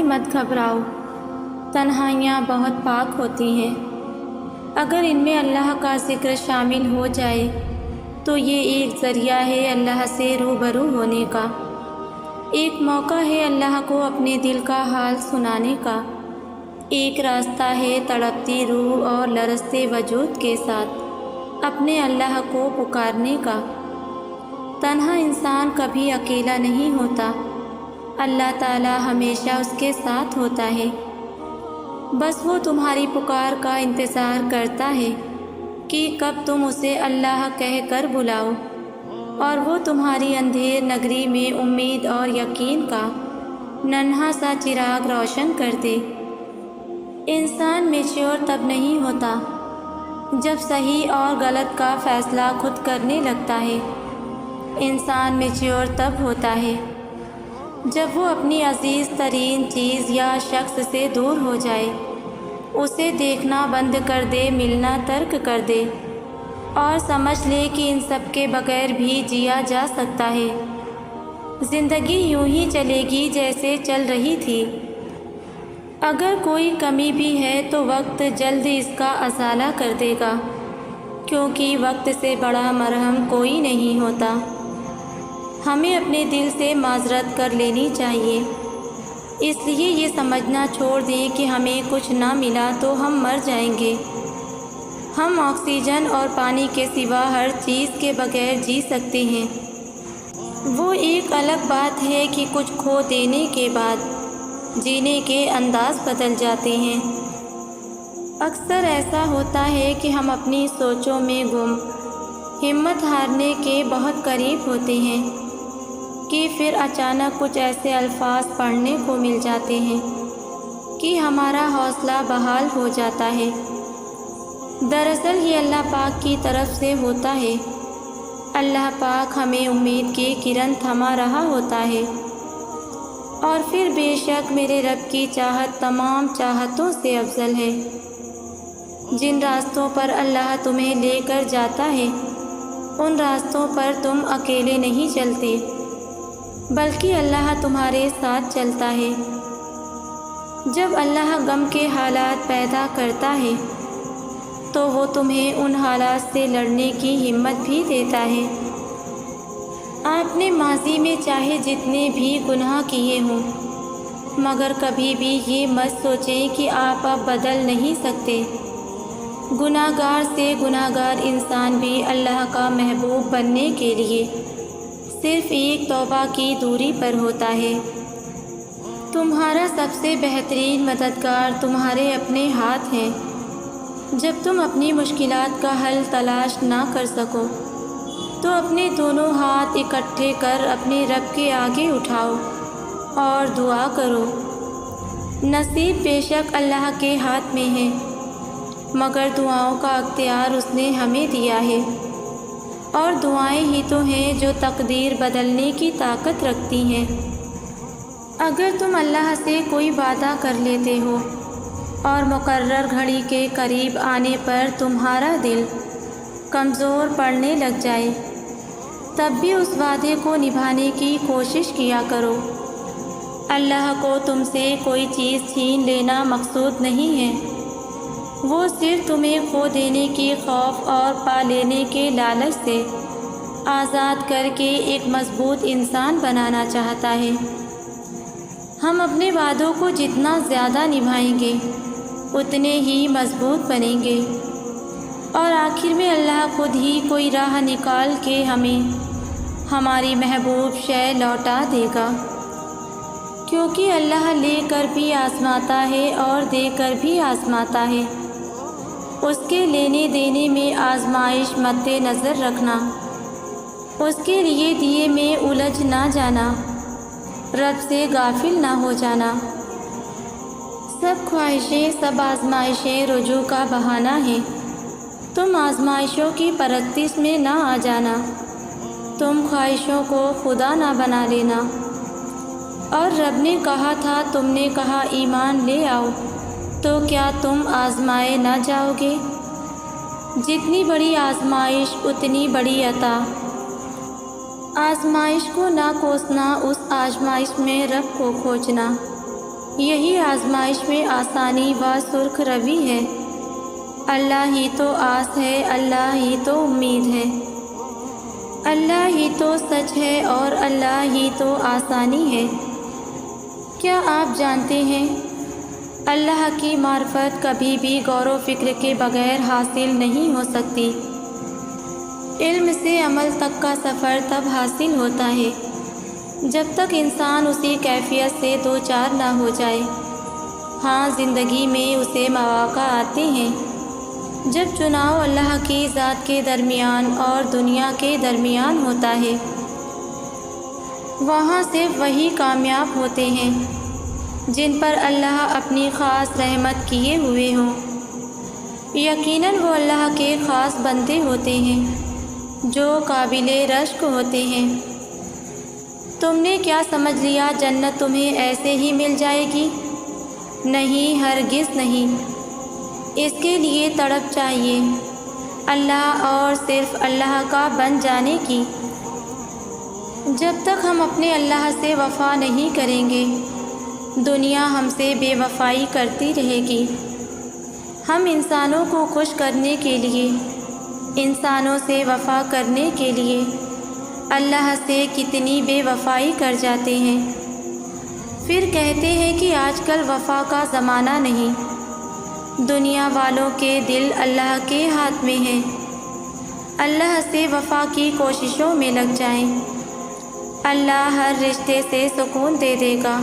مت گھبراؤ، تنہائیاں بہت پاک ہوتی ہیں۔ اگر ان میں اللہ کا ذکر شامل ہو جائے تو یہ ایک ذریعہ ہے اللہ سے روبرو ہونے کا، ایک موقع ہے اللہ کو اپنے دل کا حال سنانے کا، ایک راستہ ہے تڑپتی روح اور لرزتے وجود کے ساتھ اپنے اللہ کو پکارنے کا۔ تنہا انسان کبھی اکیلا نہیں ہوتا، اللہ تعالیٰ ہمیشہ اس کے ساتھ ہوتا ہے، بس وہ تمہاری پکار کا انتظار کرتا ہے کہ کب تم اسے اللہ کہہ کر بلاؤ اور وہ تمہاری اندھیر نگری میں امید اور یقین کا ننھا سا چراغ روشن کر دے۔ انسان میچور تب نہیں ہوتا جب صحیح اور غلط کا فیصلہ خود کرنے لگتا ہے، انسان میچور تب ہوتا ہے جب وہ اپنی عزیز ترین چیز یا شخص سے دور ہو جائے، اسے دیکھنا بند کر دے، ملنا ترک کر دے اور سمجھ لے کہ ان سب کے بغیر بھی جیا جا سکتا ہے، زندگی یوں ہی چلے گی جیسے چل رہی تھی۔ اگر کوئی کمی بھی ہے تو وقت جلد اس کا ازالہ کر دے گا، کیونکہ وقت سے بڑا مرہم کوئی نہیں ہوتا۔ ہمیں اپنے دل سے معذرت کر لینی چاہیے، اس لیے یہ سمجھنا چھوڑ دیں کہ ہمیں کچھ نہ ملا تو ہم مر جائیں گے۔ ہم آکسیجن اور پانی کے سوا ہر چیز کے بغیر جی سکتے ہیں۔ وہ ایک الگ بات ہے کہ کچھ کھو دینے کے بعد جینے کے انداز بدل جاتے ہیں۔ اکثر ایسا ہوتا ہے کہ ہم اپنی سوچوں میں گم، ہمت ہارنے کے بہت قریب ہوتے ہیں کہ پھر اچانک کچھ ایسے الفاظ پڑھنے کو مل جاتے ہیں کہ ہمارا حوصلہ بحال ہو جاتا ہے۔ دراصل یہ اللہ پاک کی طرف سے ہوتا ہے، اللہ پاک ہمیں امید کی کرن تھما رہا ہوتا ہے، اور پھر بے شک میرے رب کی چاہت تمام چاہتوں سے افضل ہے۔ جن راستوں پر اللہ تمہیں لے کر جاتا ہے ان راستوں پر تم اکیلے نہیں چلتے، بلکہ اللہ تمہارے ساتھ چلتا ہے۔ جب اللہ غم کے حالات پیدا کرتا ہے تو وہ تمہیں ان حالات سے لڑنے کی ہمت بھی دیتا ہے۔ آپ نے ماضی میں چاہے جتنے بھی گناہ کیے ہوں، مگر کبھی بھی یہ مت سوچیں کہ آپ اب بدل نہیں سکتے۔ گناہ گار سے گناہ گار انسان بھی اللہ کا محبوب بننے کے لیے صرف ایک توبہ کی دوری پر ہوتا ہے۔ تمہارا سب سے بہترین مددگار تمہارے اپنے ہاتھ ہیں۔ جب تم اپنی مشکلات کا حل تلاش نہ کر سکو تو اپنے دونوں ہاتھ اکٹھے کر اپنے رب کے آگے اٹھاؤ اور دعا کرو۔ نصیب بے شک اللہ کے ہاتھ میں ہے، مگر دعاؤں کا اختیار اس نے ہمیں دیا ہے، اور دعائیں ہی تو ہیں جو تقدیر بدلنے کی طاقت رکھتی ہیں۔ اگر تم اللہ سے کوئی وعدہ کر لیتے ہو اور مقرر گھڑی کے قریب آنے پر تمہارا دل کمزور پڑنے لگ جائے، تب بھی اس وعدے کو نبھانے کی کوشش کیا کرو۔ اللہ کو تم سے کوئی چیز چھین لینا مقصود نہیں ہے، وہ صرف تمہیں کھو دینے کی خوف اور پا لینے کے لالچ سے آزاد کر کے ایک مضبوط انسان بنانا چاہتا ہے۔ ہم اپنے وعدوں کو جتنا زیادہ نبھائیں گے اتنے ہی مضبوط بنیں گے، اور آخر میں اللہ خود ہی کوئی راہ نکال کے ہمیں ہماری محبوب شے لوٹا دے گا، کیونکہ اللہ لے کر بھی آزماتا ہے اور دے کر بھی آزماتا ہے۔ اس کے لینے دینے میں آزمائش مد نظر رکھنا، اس کے لیے دیے میں الجھ نہ جانا، رب سے غافل نہ ہو جانا۔ سب خواہشیں، سب آزمائشیں رجوع کا بہانہ ہیں۔ تم آزمائشوں کی پرستش میں نہ آ جانا، تم خواہشوں کو خدا نہ بنا لینا۔ اور رب نے کہا تھا، تم نے کہا ایمان لے آؤ، تو کیا تم آزمائے نہ جاؤ گے؟ جتنی بڑی آزمائش اتنی بڑی عطا۔ آزمائش کو نہ کوسنا، اس آزمائش میں رب کو کھوجنا۔ یہی آزمائش میں آسانی و سرخ روی ہے۔ اللہ ہی تو آس ہے، اللہ ہی تو امید ہے، اللہ ہی تو سچ ہے اور اللہ ہی تو آسانی ہے۔ کیا آپ جانتے ہیں اللہ کی معرفت کبھی بھی غور و فکر کے بغیر حاصل نہیں ہو سکتی۔ علم سے عمل تک کا سفر تب حاصل ہوتا ہے جب تک انسان اسی کیفیت سے دوچار نہ ہو جائے۔ ہاں، زندگی میں اسے مواقع آتے ہیں جب چناؤ اللہ کی ذات کے درمیان اور دنیا کے درمیان ہوتا ہے۔ وہاں صرف وہی کامیاب ہوتے ہیں جن پر اللہ اپنی خاص رحمت کیے ہوئے ہوں۔ یقیناً وہ اللہ کے خاص بندے ہوتے ہیں جو قابل رشک ہوتے ہیں۔ تم نے کیا سمجھ لیا جنت تمہیں ایسے ہی مل جائے گی؟ نہیں، ہرگز نہیں۔ اس کے لیے تڑپ چاہیے اللہ اور صرف اللہ کا بن جانے کی۔ جب تک ہم اپنے اللہ سے وفا نہیں کریں گے، دنیا ہم سے بے وفائی کرتی رہے گی۔ ہم انسانوں کو خوش کرنے کے لیے، انسانوں سے وفا کرنے کے لیے اللہ سے کتنی بے وفائی کر جاتے ہیں۔ پھر کہتے ہیں کہ آج کل وفا کا زمانہ نہیں۔ دنیا والوں کے دل اللہ کے ہاتھ میں ہیں۔ اللہ سے وفا کی کوششوں میں لگ جائیں، اللہ ہر رشتے سے سکون دے دے گا،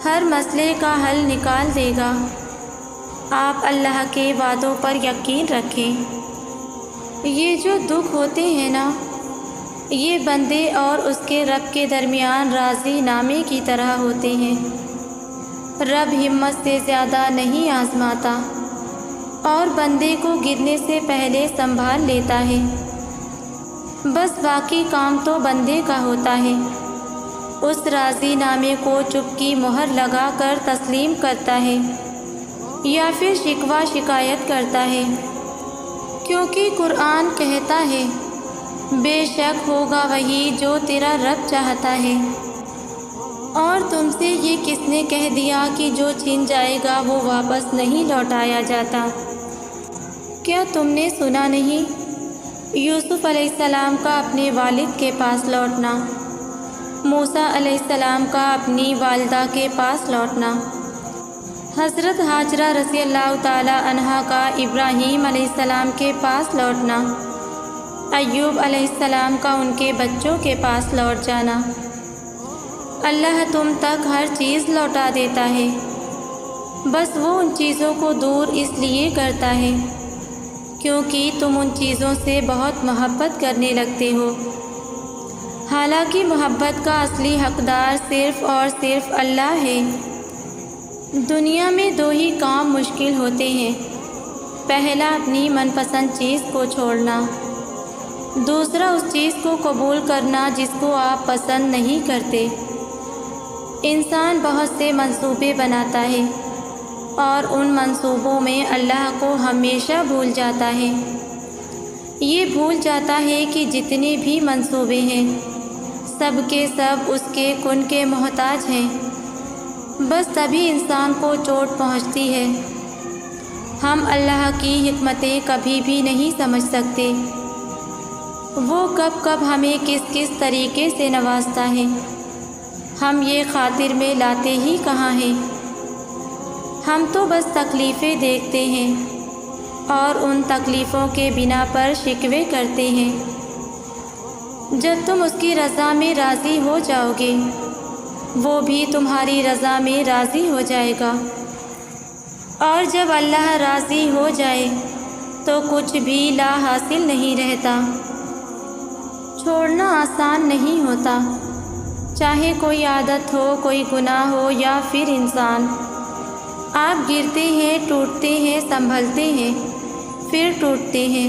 ہر مسئلے کا حل نکال دے گا۔ آپ اللہ کے وعدوں پر یقین رکھیں۔ یہ جو دکھ ہوتے ہیں نا، یہ بندے اور اس کے رب کے درمیان راضی نامے کی طرح ہوتے ہیں۔ رب ہمت سے زیادہ نہیں آزماتا اور بندے کو گرنے سے پہلے سنبھال لیتا ہے۔ بس باقی کام تو بندے کا ہوتا ہے۔ اس راضی نامے کو چپ کی مہر لگا کر تسلیم کرتا ہے یا پھر شکوہ شکایت کرتا ہے، کیونکہ قرآن کہتا ہے بے شک ہوگا وہی جو تیرا رب چاہتا ہے۔ اور تم سے یہ کس نے کہہ دیا کہ جو چھن جائے گا وہ واپس نہیں لوٹایا جاتا؟ کیا تم نے سنا نہیں یوسف علیہ السلام کا اپنے والد کے پاس لوٹنا، موسیٰ علیہ السلام کا اپنی والدہ کے پاس لوٹنا، حضرت ہاجرہ رضی اللہ تعالی عنہا کا ابراہیم علیہ السلام کے پاس لوٹنا، ایوب علیہ السلام کا ان کے بچوں کے پاس لوٹ جانا۔ اللہ تم تک ہر چیز لوٹا دیتا ہے، بس وہ ان چیزوں کو دور اس لیے کرتا ہے کیونکہ تم ان چیزوں سے بہت محبت کرنے لگتے ہو، حالانکہ محبت کا اصلی حقدار صرف اور صرف اللہ ہے۔ دنیا میں دو ہی کام مشکل ہوتے ہیں، پہلا اپنی من پسند چیز کو چھوڑنا، دوسرا اس چیز کو قبول کرنا جس کو آپ پسند نہیں کرتے۔ انسان بہت سے منصوبے بناتا ہے اور ان منصوبوں میں اللہ کو ہمیشہ بھول جاتا ہے۔ یہ بھول جاتا ہے کہ جتنے بھی منصوبے ہیں سب کے سب اس کے کن کے محتاج ہیں، بس تبھی انسان کو چوٹ پہنچتی ہے۔ ہم اللہ کی حکمتیں کبھی بھی نہیں سمجھ سکتے، وہ کب کب ہمیں کس کس طریقے سے نوازتا ہے، ہم یہ خاطر میں لاتے ہی کہاں ہیں۔ ہم تو بس تکلیفیں دیکھتے ہیں اور ان تکلیفوں کے بنا پر شکوے کرتے ہیں۔ جب تم اس کی رضا میں راضی ہو جاؤ گے، وہ بھی تمہاری رضا میں راضی ہو جائے گا، اور جب اللہ راضی ہو جائے تو کچھ بھی لا حاصل نہیں رہتا۔ چھوڑنا آسان نہیں ہوتا، چاہے کوئی عادت ہو، کوئی گناہ ہو یا پھر انسان۔ آپ گرتے ہیں، ٹوٹتے ہیں، سنبھلتے ہیں، پھر ٹوٹتے ہیں،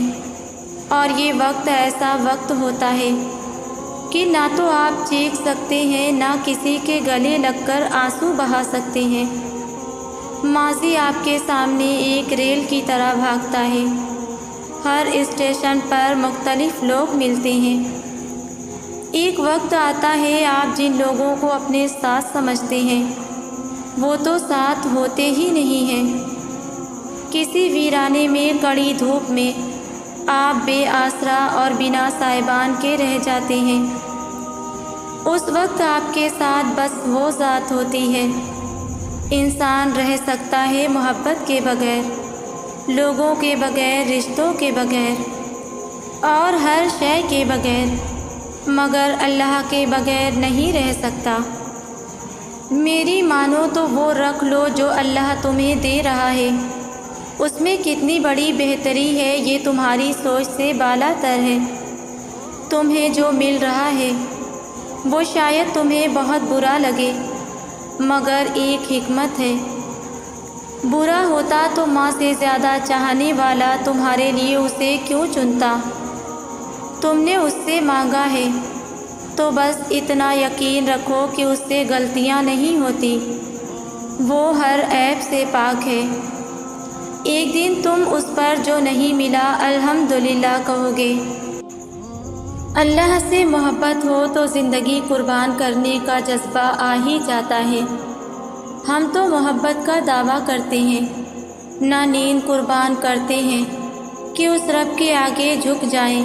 اور یہ وقت ایسا وقت ہوتا ہے کہ نہ تو آپ چیخ سکتے ہیں، نہ کسی کے گلے لگ کر آنسو بہا سکتے ہیں۔ ماضی آپ کے سامنے ایک ریل کی طرح بھاگتا ہے، ہر اسٹیشن پر مختلف لوگ ملتے ہیں۔ ایک وقت آتا ہے آپ جن لوگوں کو اپنے ساتھ سمجھتے ہیں وہ تو ساتھ ہوتے ہی نہیں ہیں۔ کسی ویرانے میں کڑی دھوپ میں آپ بے آسرا اور بنا سائبان کے رہ جاتے ہیں۔ اس وقت آپ کے ساتھ بس وہ ذات ہوتی ہے۔ انسان رہ سکتا ہے محبت کے بغیر، لوگوں کے بغیر، رشتوں کے بغیر اور ہر شے کے بغیر، مگر اللہ کے بغیر نہیں رہ سکتا۔ میری مانو تو وہ رکھ لو جو اللہ تمہیں دے رہا ہے، اس میں کتنی بڑی بہتری ہے، یہ تمہاری سوچ سے بالا تر ہے۔ تمہیں جو مل رہا ہے وہ شاید تمہیں بہت برا لگے، مگر ایک حکمت ہے۔ برا ہوتا تو ماں سے زیادہ چاہنے والا تمہارے لیے اسے کیوں چنتا؟ تم نے اس سے مانگا ہے تو بس اتنا یقین رکھو کہ اس سے غلطیاں نہیں ہوتی، وہ ہر عیب سے پاک ہے۔ ایک دن تم اس پر جو نہیں ملا الحمدللہ کہو گے۔ اللہ سے محبت ہو تو زندگی قربان کرنے کا جذبہ آ ہی جاتا ہے۔ ہم تو محبت کا دعویٰ کرتے ہیں، نہ نیند قربان کرتے ہیں کہ اس رب کے آگے جھک جائیں،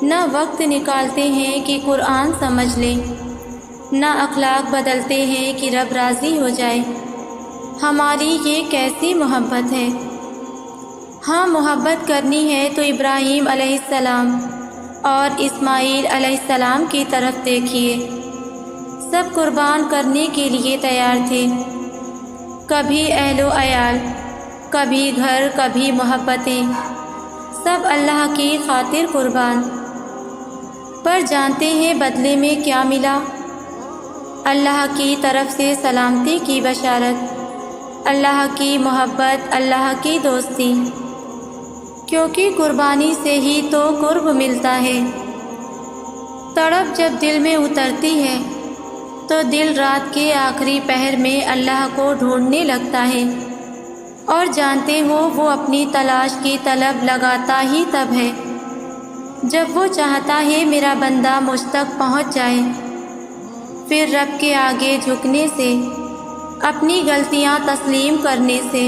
نہ وقت نکالتے ہیں کہ قرآن سمجھ لیں، نہ اخلاق بدلتے ہیں کہ رب راضی ہو جائے۔ ہماری یہ کیسی محبت ہے؟ ہاں، محبت کرنی ہے تو ابراہیم علیہ السلام اور اسماعیل علیہ السلام کی طرف دیکھیے، سب قربان کرنے کے لیے تیار تھے، کبھی اہل و عیال، کبھی گھر، کبھی محبتیں، سب اللہ کی خاطر قربان۔ پر جانتے ہیں بدلے میں کیا ملا؟ اللہ کی طرف سے سلامتی کی بشارت، اللہ کی محبت، اللہ کی دوستی، کیونکہ قربانی سے ہی تو قرب ملتا ہے۔ تڑپ جب دل میں اترتی ہے تو دل رات کے آخری پہر میں اللہ کو ڈھونڈنے لگتا ہے، اور جانتے ہو وہ اپنی تلاش کی طلب لگاتا ہی تب ہے جب وہ چاہتا ہے میرا بندہ مجھ تک پہنچ جائے۔ پھر رب کے آگے جھکنے سے، اپنی غلطیاں تسلیم کرنے سے،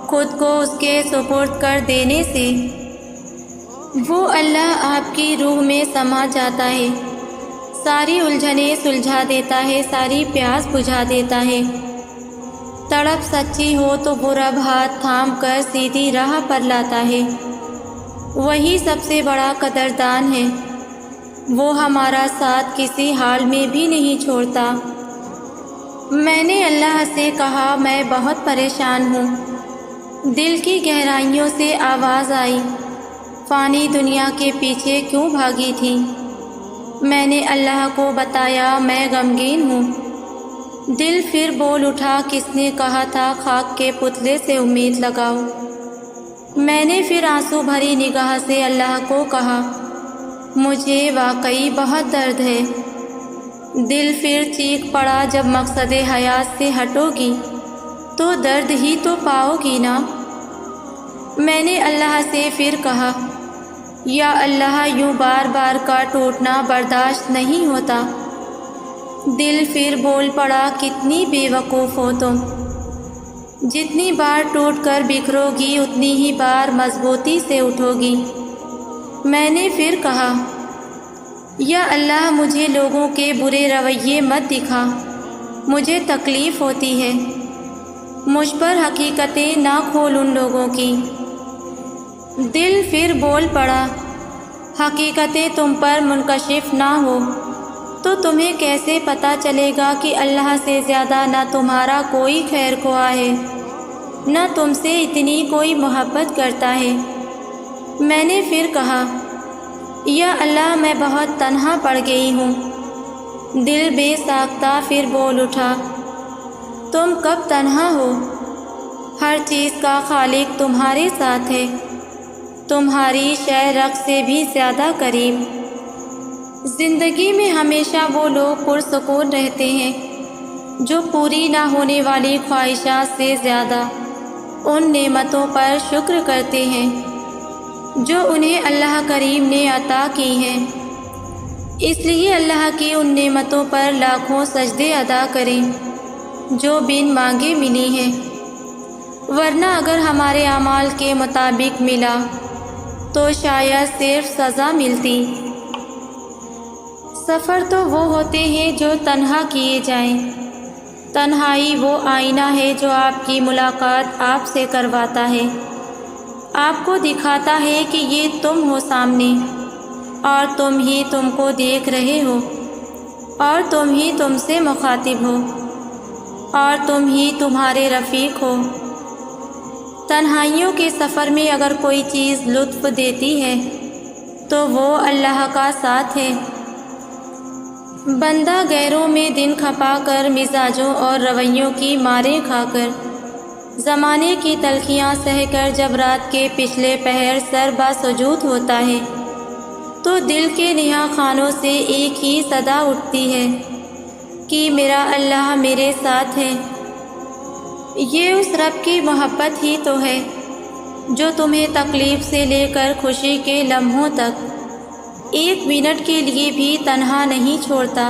خود کو اس کے سپرد کر دینے سے، وہ اللہ آپ کی روح میں سما جاتا ہے، ساری الجھنیں سلجھا دیتا ہے، ساری پیاس بجھا دیتا ہے۔ تڑپ سچی ہو تو وہ رب ہاتھ تھام کر سیدھی راہ پر لاتا ہے، وہی سب سے بڑا قدردان ہے، وہ ہمارا ساتھ کسی حال میں بھی نہیں چھوڑتا۔ میں نے اللہ سے کہا میں بہت پریشان ہوں۔ دل کی گہرائیوں سے آواز آئی، فانی دنیا کے پیچھے کیوں بھاگی تھی؟ میں نے اللہ کو بتایا میں غمگین ہوں۔ دل پھر بول اٹھا، کس نے کہا تھا خاک کے پتلے سے امید لگاؤ؟ میں نے پھر آنسو بھری نگاہ سے اللہ کو کہا، مجھے واقعی بہت درد ہے۔ دل پھر چیخ پڑا، جب مقصد حیات سے ہٹو گی تو درد ہی تو پاؤ گی نا۔ میں نے اللہ سے پھر کہا، یا اللہ یوں بار بار کا ٹوٹنا برداشت نہیں ہوتا۔ دل پھر بول پڑا، کتنی بے وقوف ہو تم، جتنی بار ٹوٹ کر بکھرو گی اتنی ہی بار مضبوطی سے اٹھو گی۔ میں نے پھر کہا، یا اللہ مجھے لوگوں کے برے رویے مت دکھا، مجھے تکلیف ہوتی ہے، مجھ پر حقیقتیں نہ کھول ان لوگوں کی۔ دل پھر بول پڑا، حقیقتیں تم پر منکشف نہ ہو تو تمہیں کیسے پتہ چلے گا کہ اللہ سے زیادہ نہ تمہارا کوئی خیر خواہ ہے، نہ تم سے اتنی کوئی محبت کرتا ہے۔ میں نے پھر کہا، یا اللہ میں بہت تنہا پڑ گئی ہوں۔ دل بے ساختہ پھر بول اٹھا، تم کب تنہا ہو؟ ہر چیز کا خالق تمہارے ساتھ ہے، تمہاری شے رق سے بھی زیادہ قریب۔ زندگی میں ہمیشہ وہ لوگ پرسکون رہتے ہیں جو پوری نہ ہونے والی خواہشات سے زیادہ ان نعمتوں پر شکر کرتے ہیں جو انہیں اللہ کریم نے عطا کی ہیں۔ اس لیے اللہ کی ان نعمتوں پر لاکھوں سجدے ادا کریں، جو بن مانگے ملی ہے، ورنہ اگر ہمارے اعمال کے مطابق ملا تو شاید صرف سزا ملتی۔ سفر تو وہ ہوتے ہیں جو تنہا کیے جائیں۔ تنہائی وہ آئینہ ہے جو آپ کی ملاقات آپ سے کرواتا ہے، آپ کو دکھاتا ہے کہ یہ تم ہو سامنے، اور تم ہی تم کو دیکھ رہے ہو، اور تم ہی تم سے مخاطب ہو، اور تم ہی تمہارے رفیق ہو۔ تنہائیوں کے سفر میں اگر کوئی چیز لطف دیتی ہے تو وہ اللہ کا ساتھ ہے۔ بندہ غیروں میں دن کھپا کر، مزاجوں اور رویوں کی ماریں کھا کر، زمانے کی تلخیاں سہ کر جب رات کے پچھلے پہر سر باسجود ہوتا ہے تو دل کے نہا خانوں سے ایک ہی صدا اٹھتی ہے کہ میرا اللہ میرے ساتھ ہے۔ یہ اس رب کی محبت ہی تو ہے جو تمہیں تکلیف سے لے کر خوشی کے لمحوں تک ایک منٹ کے لیے بھی تنہا نہیں چھوڑتا۔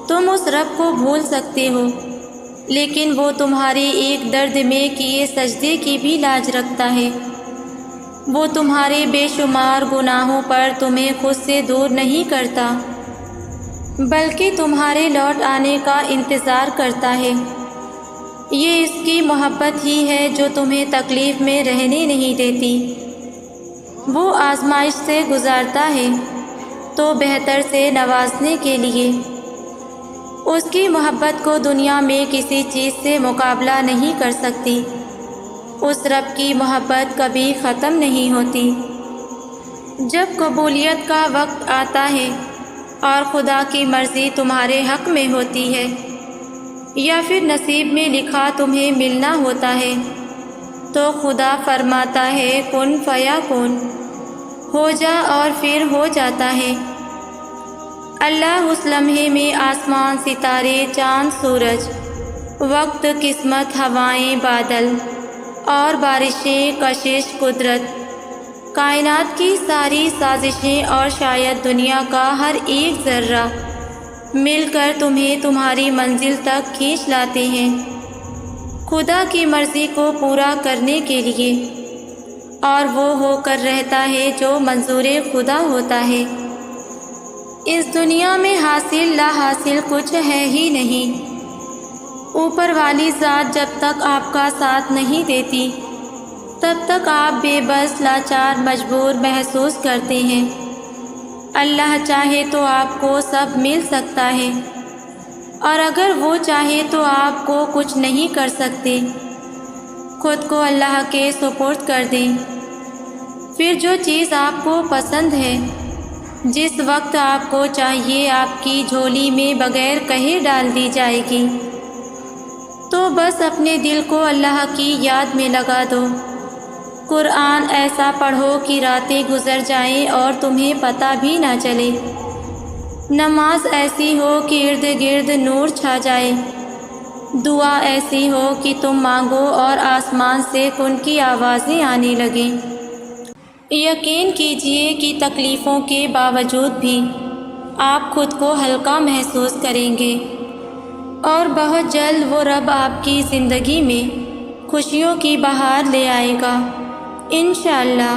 تم اس رب کو بھول سکتے ہو، لیکن وہ تمہارے ایک درد میں کیے سجدے کی بھی لاج رکھتا ہے۔ وہ تمہارے بے شمار گناہوں پر تمہیں خود سے دور نہیں کرتا، بلکہ تمہارے لوٹ آنے کا انتظار کرتا ہے۔ یہ اس کی محبت ہی ہے جو تمہیں تکلیف میں رہنے نہیں دیتی۔ وہ آزمائش سے گزارتا ہے تو بہتر سے نوازنے کے لیے۔ اس کی محبت کو دنیا میں کسی چیز سے مقابلہ نہیں کر سکتی۔ اس رب کی محبت کبھی ختم نہیں ہوتی۔ جب قبولیت کا وقت آتا ہے اور خدا کی مرضی تمہارے حق میں ہوتی ہے، یا پھر نصیب میں لکھا تمہیں ملنا ہوتا ہے، تو خدا فرماتا ہے کن فیکون، ہو جا، اور پھر ہو جاتا ہے۔ اللہ اس لمحے میں آسمان، ستارے، چاند، سورج، وقت، قسمت، ہوائیں، بادل اور بارشیں، کشش، قدرت، کائنات کی ساری سازشیں اور شاید دنیا کا ہر ایک ذرہ مل کر تمہیں تمہاری منزل تک کھینچ لاتے ہیں، خدا کی مرضی کو پورا کرنے کے لیے، اور وہ ہو کر رہتا ہے جو منظور خدا ہوتا ہے۔ اس دنیا میں حاصل لا حاصل کچھ ہے ہی نہیں۔ اوپر والی ذات جب تک آپ کا ساتھ نہیں دیتی تب تک آپ بے بس، لاچار، مجبور محسوس کرتے ہیں۔ اللہ چاہے تو آپ کو سب مل سکتا ہے، اور اگر وہ چاہے تو آپ کو کچھ نہیں کر سکتے۔ خود کو اللہ کے سپرد کر دیں، پھر جو چیز آپ کو پسند ہے، جس وقت آپ کو چاہیے، آپ کی جھولی میں بغیر کہے ڈال دی جائے گی۔ تو بس اپنے دل کو اللہ کی یاد میں لگا دو۔ قرآن ایسا پڑھو کہ راتیں گزر جائیں اور تمہیں پتہ بھی نہ چلے۔ نماز ایسی ہو کہ ارد گرد نور چھا جائے۔ دعا ایسی ہو کہ تم مانگو اور آسمان سے ان کی آوازیں آنے لگیں۔ یقین کیجیے کہ تکلیفوں کے باوجود بھی آپ خود کو ہلکا محسوس کریں گے، اور بہت جلد وہ رب آپ کی زندگی میں خوشیوں کی بہار لے آئے گا، انشاءاللہ۔